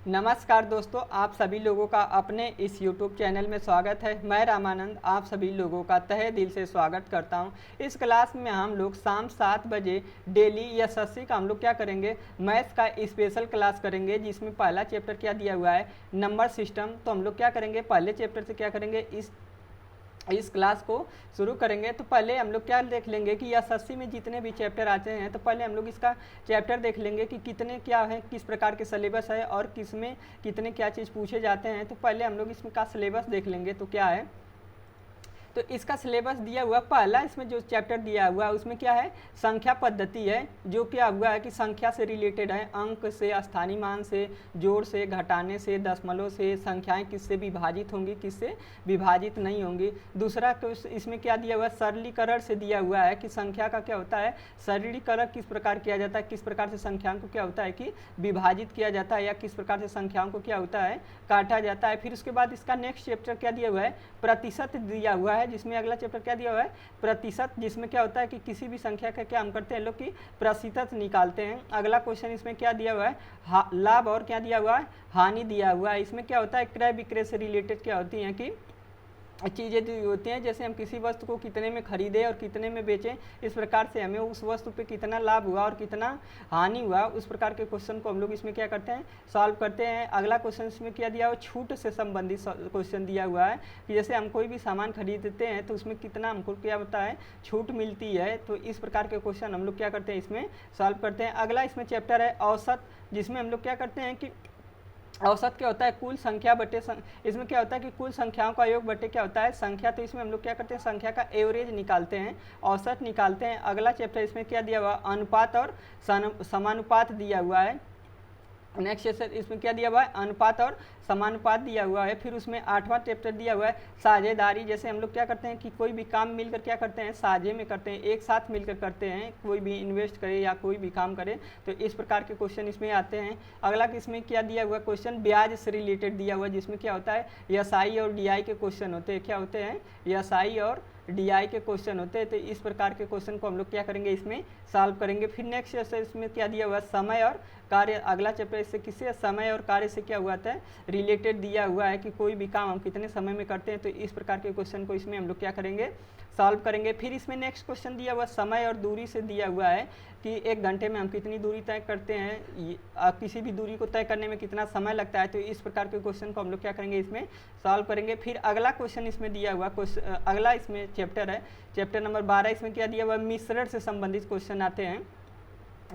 नमस्कार दोस्तों, आप सभी लोगों का अपने इस YouTube चैनल में स्वागत है। मैं रामानंद आप सभी लोगों का तहे दिल से स्वागत करता हूं। इस क्लास में हम लोग शाम 7 बजे डेली एसएससी का हम लोग क्या करेंगे, मैथ्स का स्पेशल क्लास करेंगे, जिसमें पहला चैप्टर क्या दिया हुआ है, नंबर सिस्टम। तो हम लोग क्या करेंगे, पहले चैप्टर से क्या करेंगे, इस क्लास को शुरू करेंगे। तो पहले हम लोग क्या देख लेंगे कि एसएससी में जितने भी चैप्टर आते हैं, तो पहले हम लोग इसका चैप्टर देख लेंगे कि कितने क्या है, किस प्रकार के सिलेबस है और किस में कितने क्या चीज़ पूछे जाते हैं। तो पहले हम लोग इसमें का सिलेबस देख लेंगे। तो क्या है, तो इसका सिलेबस दिया हुआ पहला इसमें जो चैप्टर दिया हुआ है उसमें क्या है, संख्या पद्धति है। जो क्या हुआ है कि संख्या से रिलेटेड है, अंक से, स्थानीय मान से, जोड़ से, घटाने से, दशमलव से, संख्याएं किससे विभाजित होंगी, किससे विभाजित नहीं होंगी। दूसरा इसमें क्या दिया हुआ है, सरलीकरण से दिया हुआ है कि संख्या का क्या होता है, सरलीकरण किस प्रकार किया जाता है, किस प्रकार से संख्याओं को क्या होता है कि विभाजित किया जाता है, या किस प्रकार से संख्याओं को क्या होता है काटा जाता है। फिर उसके बाद इसका नेक्स्ट चैप्टर क्या दिया हुआ है, प्रतिशत दिया हुआ है, जिसमें अगला चैप्टर क्या दिया हुआ है, प्रतिशत, जिसमें क्या होता है कि किसी भी संख्या का क्या हम करते हैं लोग कि प्रतिशत निकालते हैं। अगला क्वेश्चन इसमें क्या दिया हुआ है, लाभ और क्या दिया हुआ है, हानि दिया हुआ है। इसमें क्या होता है, क्रय विक्रय से रिलेटेड क्या होती हैं कि चीज़ें जो होती हैं, जैसे हम किसी वस्तु को कितने में खरीदें और कितने में बेचें, इस प्रकार से हमें उस वस्तु पे कितना लाभ हुआ और कितना हानि हुआ, उस प्रकार के क्वेश्चन को हम लोग इसमें क्या करते हैं, सॉल्व करते हैं। अगला क्वेश्चन इसमें क्या दिया हुआ, छूट से संबंधित क्वेश्चन दिया हुआ है कि जैसे हम कोई भी सामान खरीदते हैं तो उसमें कितना हमको क्या होता है, छूट मिलती है। तो इस प्रकार के क्वेश्चन हम लोग क्या करते हैं, इसमें सॉल्व करते हैं। अगला इसमें चैप्टर है औसत, जिसमें हम लोग क्या करते हैं कि औसत क्या होता है, कुल संख्या बटे इसमें क्या होता है कि कुल संख्याओं का योग बटे क्या होता है, संख्या। तो इसमें हम लोग क्या करते हैं, संख्या का एवरेज निकालते हैं, औसत निकालते हैं। अगला चैप्टर इसमें क्या दिया हुआ, अनुपात और समानुपात दिया हुआ है। नेक्स्ट इसमें क्या दिया हुआ है, अनुपात और समानुपात दिया हुआ है। फिर उसमें 8वां चैप्टर दिया हुआ है साझेदारी। जैसे हम लोग क्या करते हैं कि कोई भी काम मिलकर क्या करते हैं, साझे में करते हैं, एक साथ मिलकर करते हैं, कोई भी इन्वेस्ट करे या कोई भी काम करे। तो इस प्रकार के क्वेश्चन इसमें आते हैं। अगला इसमें क्या दिया हुआ क्वेश्चन, ब्याज से रिलेटेड दिया हुआ, जिसमें क्या होता है, एसआई और डीआई के क्वेश्चन होते हैं। क्या होते हैं, एसआई और डीआई के क्वेश्चन होते हैं। तो इस प्रकार के क्वेश्चन को हम लोग क्या करेंगे, इसमें सॉल्व करेंगे। फिर नेक्स्ट इसमें क्या दिया हुआ है, समय और कार्य। अगला चैप्टर इससे किससे, समय और कार्य से क्या हुआ था, रिलेटेड दिया हुआ है कि कोई भी काम हम कितने समय में करते हैं। तो इस प्रकार के क्वेश्चन को इसमें हम लोग क्या करेंगे, सॉल्व करेंगे। फिर इसमें नेक्स्ट क्वेश्चन दिया हुआ समय और दूरी से दिया हुआ है कि 1 घंटे में हम कितनी दूरी तय करते हैं, किसी भी दूरी को तय करने में कितना समय लगता है। तो इस प्रकार के क्वेश्चन को हम लोग क्या करेंगे, इसमें सॉल्व करेंगे। फिर अगला क्वेश्चन इसमें दिया हुआ अगला इसमें चैप्टर है, चैप्टर नंबर 12। इसमें क्या दिया हुआ, मिश्रण से संबंधित क्वेश्चन आते हैं।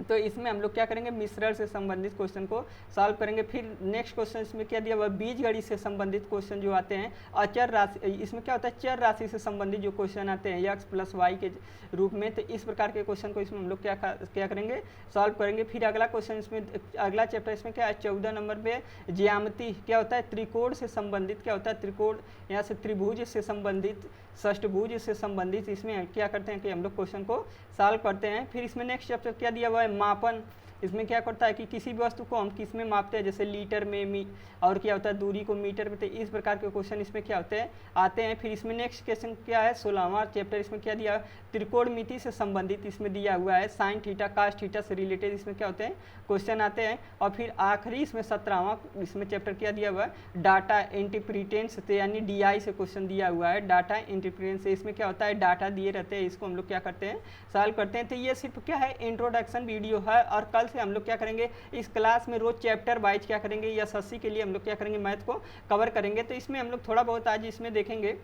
तो इसमें हम लोग क्या करेंगे, मिश्रण से संबंधित क्वेश्चन को सॉल्व करेंगे। फिर नेक्स्ट क्वेश्चन इसमें क्या दिया हुआ, बीजगणित से संबंधित क्वेश्चन जो आते हैं, अचर राशि, इसमें क्या होता है, चर राशि से संबंधित जो क्वेश्चन आते हैं x + y के रूप में। तो इस प्रकार के क्वेश्चन को इसमें हम लोग क्या करेंगे, सॉल्व करेंगे। फिर अगला क्वेश्चन इसमें, अगला चैप्टर इसमें क्या है, 14 नंबर पे ज्यामिति, क्या होता है, त्रिकोण से संबंधित क्या होता है, त्रिकोण, यहाँ से त्रिभुज से संबंधित, षष्ठभुज से संबंधित, इसमें क्या करते हैं कि हम लोग क्वेश्चन को सॉल्व करते हैं। फिर इसमें नेक्स्ट चैप्टर क्या दिया हुआ है, मापन। इसमें क्या करता है कि किसी भी वस्तु को हम किस में मापते हैं, जैसे लीटर में, और क्या होता है, दूरी को मीटर में। तो इस प्रकार के क्वेश्चन इसमें क्या होते हैं, आते हैं। फिर इसमें नेक्स्ट क्वेश्चन क्या है, 16वां चैप्टर, इसमें क्या दिया, त्रिकोणमिति से संबंधित इसमें दिया हुआ है, साइन थीटा कास थीटा से रिलेटेड इसमें क्या होते हैं, क्वेश्चन आते हैं। और फिर आखिरी इसमें 17वां इसमें चैप्टर क्या दिया हुआ है, डाटा इंटरप्रिटेंस से, यानी डीआई से क्वेश्चन दिया हुआ है, डाटा इंटरप्रिटेंस से। इसमें क्या होता है, डाटा दिए रहते हैं, इसको हम लोग क्या करते हैं, सॉल्व करते हैं। तो ये सिर्फ क्या है, इंट्रोडक्शन वीडियो है। और कल से हम लोग क्या करेंगे, इस क्लास में रोज चैप्टर वाइज क्या करेंगे, या एसएससी के लिए हम लोग क्या करेंगे, मैथ को कवर करेंगे। तो इसमें हम लोग थोड़ा बहुत आज इसमें देखेंगे,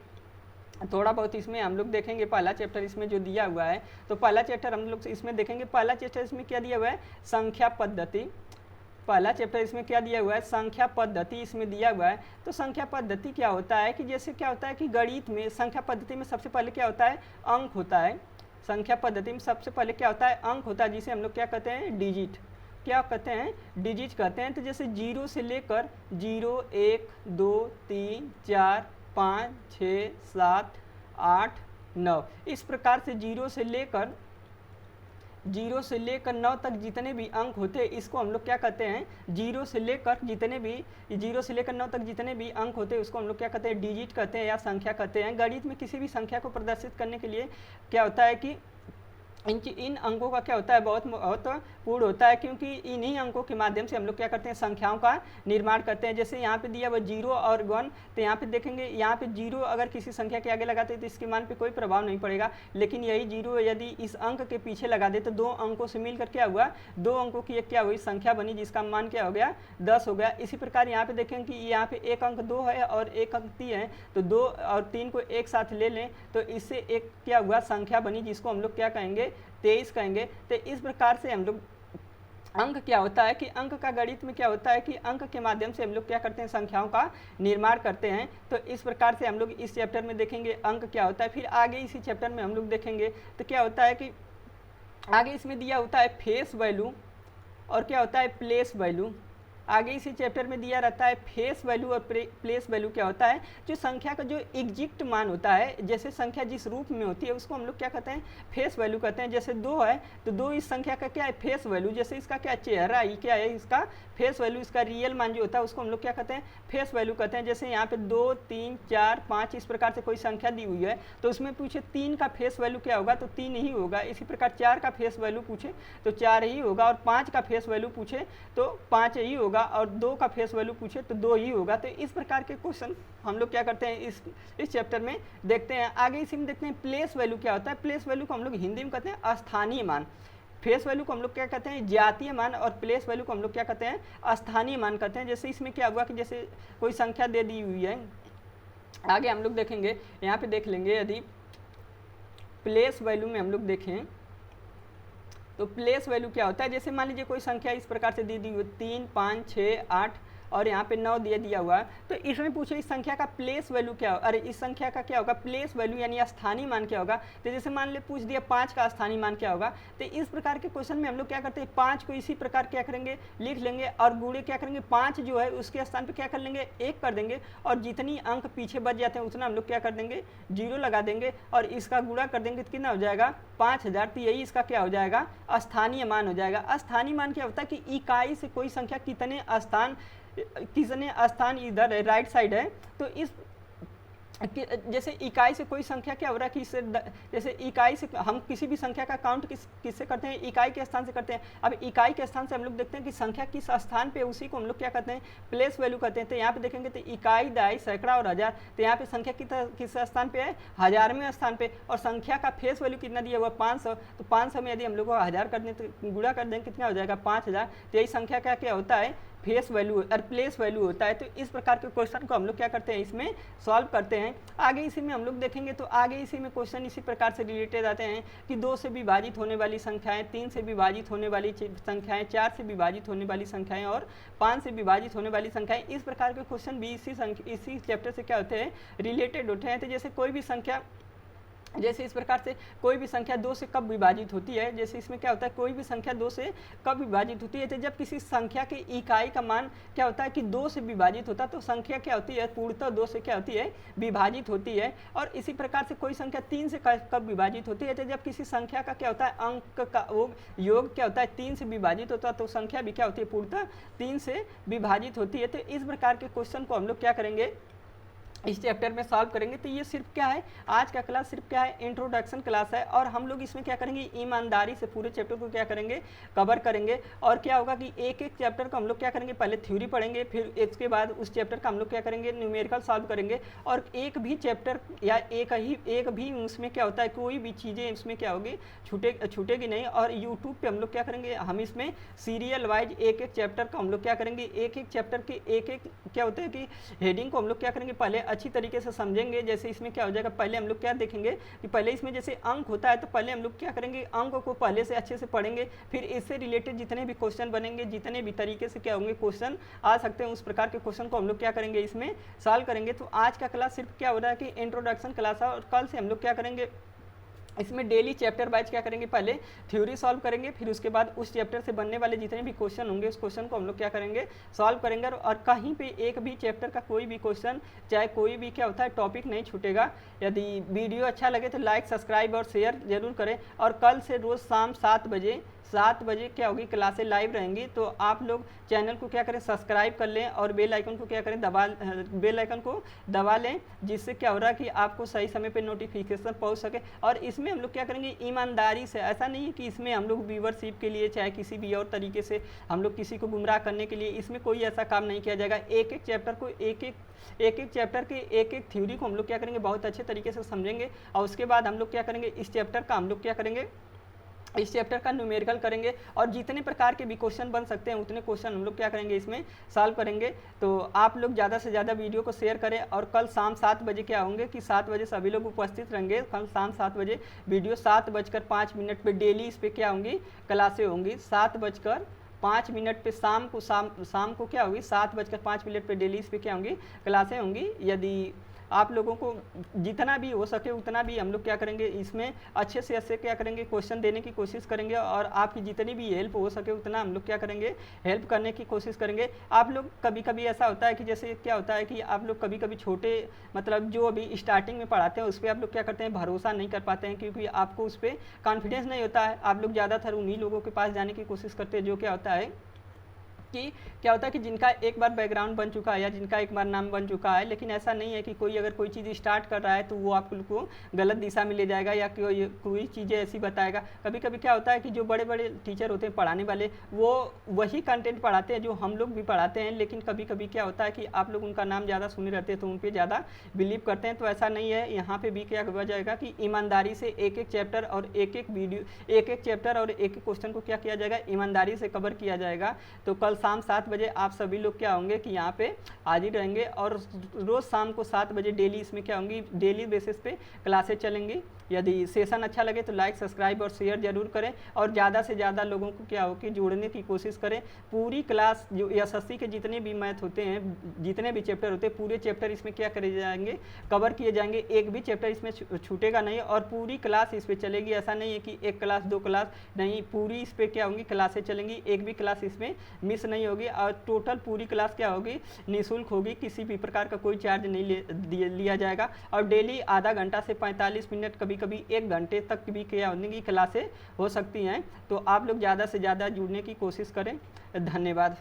थोड़ा बहुत इसमें हम लोग देखेंगे। पहला चैप्टर इसमें जो दिया हुआ है, तो पहला चैप्टर हम लोग इसमें देखेंगे। पहला चैप्टर इसमें क्या दिया हुआ है, संख्या पद्धति। पहला चैप्टर इसमें क्या दिया हुआ है, संख्या पद्धति इसमें दिया हुआ है। तो संख्या पद्धति क्या होता है कि जैसे क्या होता है कि गणित में संख्या पद्धति में सबसे पहले क्या होता है, अंक होता है। संख्या पद्धति में सबसे पहले क्या होता है, अंक होता है, जिसे हम लोग क्या कहते हैं, डिजिट। क्या कहते हैं, डिजिट कहते हैं। तो जैसे 0 से लेकर 0, 1, 2, 3, 4, 5, 6, 7, 8, 9, इस प्रकार से 0 से लेकर 9 तक जितने भी अंक होते हैं, इसको हम लोग क्या कहते हैं, 0 से लेकर 9 तक जितने भी अंक होते हैं, उसको हम लोग क्या कहते हैं, डिजिट कहते हैं या संख्या कहते हैं। गणित में किसी भी संख्या को प्रदर्शित करने के लिए क्या होता है कि इन अंकों का क्या होता है, बहुत महत्वपूर्ण होता है, क्योंकि इन्हीं अंकों के माध्यम से हम लोग क्या करते हैं, संख्याओं का निर्माण करते हैं। जैसे यहाँ पे दिया हुआ 0 और 1, तो यहाँ पे देखेंगे, यहाँ पे 0 अगर किसी संख्या के आगे लगाते हैं तो इसके मान पे कोई प्रभाव नहीं पड़ेगा, लेकिन यही 0 यदि इस अंक के पीछे लगा दे तो 2 अंकों से मिलकर क्या हुआ, 2 अंकों की एक क्या हुई संख्या बनी, जिसका मान क्या हो गया, 10 हो गया। इसी प्रकार यहाँ पे देखेंगे कि यहाँ पे एक अंक 2 है और एक अंक 3 है, तो 2 और 3 को एक साथ ले लें तो इससे एक क्या हुआ संख्या बनी, जिसको हम लोग क्या कहेंगे, 23 कहेंगे। तो इस प्रकार से हम लोग अंक क्या होता है कि अंक का गणित में क्या होता है कि अंक के माध्यम से हम लोग क्या करते हैं, संख्याओं का निर्माण करते हैं। तो इस प्रकार से हम लोग इस चैप्टर में देखेंगे अंक क्या होता है। फिर आगे इसी चैप्टर में हम लोग देखेंगे तो क्या होता है कि आगे इसमें दिया होता है फेस वैल्यू और क्या होता है, प्लेस वैल्यू। आगे इसी चैप्टर में दिया रहता है फेस वैल्यू और प्लेस वैल्यू। क्या होता है, जो संख्या का जो एग्जैक्ट मान होता है, जैसे संख्या जिस रूप में होती है उसको हम लोग क्या कहते हैं, फेस वैल्यू कहते हैं। जैसे 2 है तो 2 इस संख्या का क्या है, फेस वैल्यू। जैसे इसका क्या चेहरा, ये क्या है, इसका फेस वैल्यू, इसका रियल मान जो होता है उसको हम लोग क्या कहते हैं, फेस वैल्यू कहते हैं। जैसे यहाँ पे 2, 3, 4, 5 इस प्रकार से कोई संख्या दी हुई है तो उसमें पूछे 3 का फेस वैल्यू क्या होगा, तो 3 ही होगा। इसी प्रकार 4 का फेस वैल्यू पूछे तो 4 ही होगा, और 5 का फेस वैल्यू पूछे तो 5 ही होगा, और 2 का फेस वैल्यू पूछे तो 2 ही होगा। तो इस प्रकार के क्वेश्चन हम लोग क्या करते हैं, इस चैप्टर में देखते हैं। आगे इसी में देखते हैं प्लेस वैल्यू क्या होता है। प्लेस वैल्यू को हम लोग हिंदी में कहते हैं स्थानीय मान। फेस वैल्यू को हम लोग क्या कहते हैं, जातीय मान, और प्लेस वैल्यू को हम लोग क्या कहते हैं, स्थानीय मान कहते हैं। जैसे इसमें क्या हुआ कि जैसे कोई संख्या दे दी हुई है, आगे हम लोग देखेंगे, यहाँ पे देख लेंगे, यदि प्लेस वैल्यू में हम लोग देखें तो प्लेस वैल्यू क्या होता है। जैसे मान लीजिए कोई संख्या इस प्रकार से दी हुई 3, 5, 6, 8 और यहाँ पे 9 दिया हुआ है, तो इसमें पूछे इस संख्या का प्लेस वैल्यू क्या होगा, अरे इस संख्या का क्या होगा, प्लेस वैल्यू यानी स्थानीय मान क्या होगा। तो जैसे मान ले पूछ दिया 5 का स्थानीय मान क्या होगा, तो इस प्रकार के क्वेश्चन में हम लोग क्या करते हैं, 5 को इसी प्रकार क्या करेंगे, लिख लेंगे, और गुणे क्या करेंगे, 5 जो है उसके स्थान पर क्या कर लेंगे, 1 कर देंगे, और जितनी अंक पीछे बच जाते हैं उतना हम लोग क्या कर देंगे, 0 लगा देंगे, और इसका गुणा कर देंगे तो कितना हो जाएगा, 5000। तो यही इसका क्या हो जाएगा, स्थानीय मान हो जाएगा। स्थानीय मान क्या होता है कि इकाई से कोई संख्या कितने स्थान इधर है, राइट साइड है, तो इस जैसे इकाई से कोई संख्या क्या हो रहा है कि जैसे इकाई से हम किसी भी संख्या का काउंट किससे करते हैं, इकाई के स्थान से करते हैं। अब इकाई के स्थान से हम लोग देखते हैं कि संख्या किस स्थान पे, उसी को हम लोग क्या कहते हैं, प्लेस वैल्यू कहते हैं। तो यहाँ पे देखेंगे तो इकाई, दहाई, सैकड़ा और हजार, तो यहाँ पे संख्या किस स्थान पे है, 1000वें स्थान पे, और संख्या का फेस वैल्यू कितना दिया हुआ, 500। तो 500 में यदि हम लोग 1000 कर दें तो गुणा कर देंगे कितना हो जाएगा, 5000। तो यही संख्या का क्या होता है, फेस वैल्यू और प्लेस वैल्यू होता है। तो इस प्रकार के क्वेश्चन को हम लोग क्या करते हैं, इसमें सॉल्व करते हैं। आगे इसी में हम लोग देखेंगे तो आगे इसी में क्वेश्चन इसी प्रकार से रिलेटेड आते हैं कि 2 से विभाजित होने वाली संख्याएं, 3 से विभाजित होने वाली संख्याएं, 4 से विभाजित होने वाली संख्याएं और 5 से विभाजित होने वाली संख्याएं। इस प्रकार के क्वेश्चन भी इसी चैप्टर से क्या होते हैं, रिलेटेड होते हैं। तो जैसे कोई भी संख्या, जैसे इस प्रकार से कोई भी संख्या 2 से कब विभाजित होती है, जैसे इसमें क्या होता है, कोई भी संख्या 2 से कब विभाजित होती है, तो जब किसी संख्या की इकाई का मान क्या होता है कि 2 से विभाजित होता है, तो संख्या क्या होती है, पूर्णतः 2 से क्या होती है, विभाजित होती है। और इसी प्रकार से कोई संख्या 3 से कब विभाजित होती है, तो जब किसी संख्या का क्या होता है, अंक का योग क्या होता है, 3 से विभाजित होता है, तो संख्या भी क्या होती है, पूर्णतः 3 से विभाजित होती है। तो इस प्रकार के क्वेश्चन को हम लोग क्या करेंगे, इस चैप्टर में सॉल्व करेंगे। तो ये सिर्फ क्या है, आज का क्लास सिर्फ क्या है, इंट्रोडक्शन क्लास है, और हम लोग इसमें क्या करेंगे, ईमानदारी से पूरे चैप्टर को क्या करेंगे, कवर करेंगे। और क्या होगा कि एक एक चैप्टर को हम लोग क्या करेंगे, पहले थ्योरी पढ़ेंगे, फिर इसके बाद उस चैप्टर का हम लोग क्या करेंगे, न्यूमेरिकल सॉल्व करेंगे। और एक भी चैप्टर या एक भी उसमें क्या होता है, कोई भी चीज़ें इसमें क्या होगी, छूटेगी नहीं। और यूट्यूब पर हम लोग क्या करेंगे, हम इसमें सीरियल वाइज एक एक चैप्टर को हम लोग क्या करेंगे, एक एक चैप्टर के एक क्या होता है कि हेडिंग को हम लोग क्या करेंगे, पहले अच्छी तरीके से समझेंगे। जैसे इसमें क्या हो जाएगा, पहले हम लोग क्या देखेंगे कि पहले इसमें जैसे अंक होता है, तो पहले हम लोग क्या करेंगे, अंक को पहले से अच्छे से पढ़ेंगे, फिर इससे रिलेटेड जितने भी क्वेश्चन बनेंगे, जितने भी तरीके से क्या होंगे क्वेश्चन आ सकते हैं, उस प्रकार के क्वेश्चन को हम लोग क्या करेंगे, इसमें सॉल्व करेंगे। तो आज का क्लास सिर्फ क्या हो रहा है कि इंट्रोडक्शन क्लास है, और कल से हम लोग क्या करेंगे, इसमें डेली चैप्टर वाइज क्या करेंगे, पहले थ्योरी सॉल्व करेंगे, फिर उसके बाद उस चैप्टर से बनने वाले जितने भी क्वेश्चन होंगे उस क्वेश्चन को हम लोग क्या करेंगे, सॉल्व करेंगे। और कहीं पे एक भी चैप्टर का कोई भी क्वेश्चन, चाहे कोई भी क्या होता है टॉपिक नहीं छूटेगा। यदि वीडियो अच्छा लगे तो लाइक, सब्सक्राइब और शेयर जरूर करें। और कल से रोज़ शाम 7 बजे 7 बजे क्या होगी क्लासें लाइव रहेंगी। तो आप लोग चैनल को क्या करें, सब्सक्राइब कर लें और बेल आइकन को क्या करें, बेल आइकन को दबा लें, जिससे क्या हो रहा है कि आपको सही समय पे नोटिफिकेशन पहुंच सके। और इसमें हम लोग क्या करेंगे, ईमानदारी से, ऐसा नहीं है कि इसमें हम लोग व्यूवरशिप के लिए चाहे किसी भी और तरीके से हम लोग किसी को गुमराह करने के लिए इसमें कोई ऐसा काम नहीं किया जाएगा। एक एक चैप्टर को एक एक चैप्टर के एक एक थ्योरी को हम लोग क्या करेंगे, बहुत अच्छे तरीके से समझेंगे। और उसके बाद हम लोग क्या करेंगे, इस चैप्टर का हम लोग क्या करेंगे, इस चैप्टर का न्यूमेरिकल करेंगे और जितने प्रकार के भी क्वेश्चन बन सकते हैं उतने क्वेश्चन हम लोग क्या करेंगे, इसमें सॉल्व करेंगे। तो आप लोग ज़्यादा से ज़्यादा वीडियो को शेयर करें। और कल शाम 7 बजे क्या होंगे कि 7 बजे सभी लोग उपस्थित रहेंगे। कल शाम 7 बजे वीडियो 7:05 पे डेली इस पर क्या होंगी, क्लासें होंगी। 7:05 पे शाम को क्या होगी, 7:05 पे डेली इस पर क्या होंगी, क्लासें होंगी। यदि आप लोगों को जितना भी हो सके उतना भी हम लोग क्या करेंगे, इसमें अच्छे से अच्छे क्या करेंगे, क्वेश्चन देने की कोशिश करेंगे। और आपकी जितनी भी हेल्प हो सके उतना हम लोग क्या करेंगे, हेल्प करने की कोशिश करेंगे। आप लोग कभी कभी ऐसा होता है कि जैसे क्या होता है कि आप लोग कभी कभी छोटे मतलब जो अभी स्टार्टिंग में पढ़ाते हैं उस पर आप लोग क्या करते हैं, भरोसा नहीं कर पाते हैं, क्योंकि आपको उस पर कॉन्फिडेंस नहीं होता है। आप लोग ज़्यादातर उन्हीं लोगों के पास जाने की कोशिश करते हैं जो क्या होता है कि जिनका एक बार बैकग्राउंड बन चुका है या जिनका एक बार नाम बन चुका है। लेकिन ऐसा नहीं है कि कोई अगर कोई चीज़ स्टार्ट कर रहा है तो वो आप लोग को गलत दिशा में ले जाएगा या कोई चीज़ें ऐसी बताएगा। कभी कभी क्या होता है कि जो बड़े बड़े टीचर होते हैं पढ़ाने वाले, वो वही कंटेंट पढ़ाते हैं जो हम लोग भी पढ़ाते हैं। लेकिन कभी कभी क्या होता है कि आप लोग उनका नाम ज़्यादा सुने रहते हैं तो उन पर ज़्यादा बिलीव करते हैं। तो ऐसा नहीं है, यहाँ पर भी क्या हुआ जाएगा कि ईमानदारी से एक एक चैप्टर और एक एक वीडियो, एक एक चैप्टर और एक एक क्वेश्चन को क्या किया जाएगा, ईमानदारी से कवर किया जाएगा। तो कल शाम 7 बजे आप सभी लोग क्या होंगे कि यहाँ पे हाजिर रहेंगे। और रोज़ शाम को 7 बजे डेली इसमें क्या होंगी, डेली बेसिस पे क्लासेस चलेंगी। यदि सेशन अच्छा लगे तो लाइक, सब्सक्राइब और शेयर जरूर करें। और ज़्यादा से ज़्यादा लोगों को क्या हो कि जोड़ने की कोशिश करें। पूरी क्लास जो एसएससी के जितने भी मैथ होते हैं, जितने भी चैप्टर होते हैं, पूरे चैप्टर इसमें क्या करे जाएंगे, कवर किए जाएंगे। एक भी चैप्टर इसमें छूटेगा नहीं और पूरी क्लास इस पर चलेगी। ऐसा नहीं है कि एक क्लास 2 क्लास नहीं, पूरी इस पर क्या होंगी, क्लासें चलेंगी। एक भी क्लास इसमें मिस नहीं होगी। और टोटल पूरी क्लास क्या होगी, निःशुल्क होगी, किसी भी प्रकार का कोई चार्ज नहीं लिया जाएगा। और डेली आधा घंटा से 45 मिनट, कभी कभी 1 घंटे तक भी क्या होने की क्लासें हो सकती हैं। तो आप लोग ज़्यादा से ज़्यादा जुड़ने की कोशिश करें। धन्यवाद।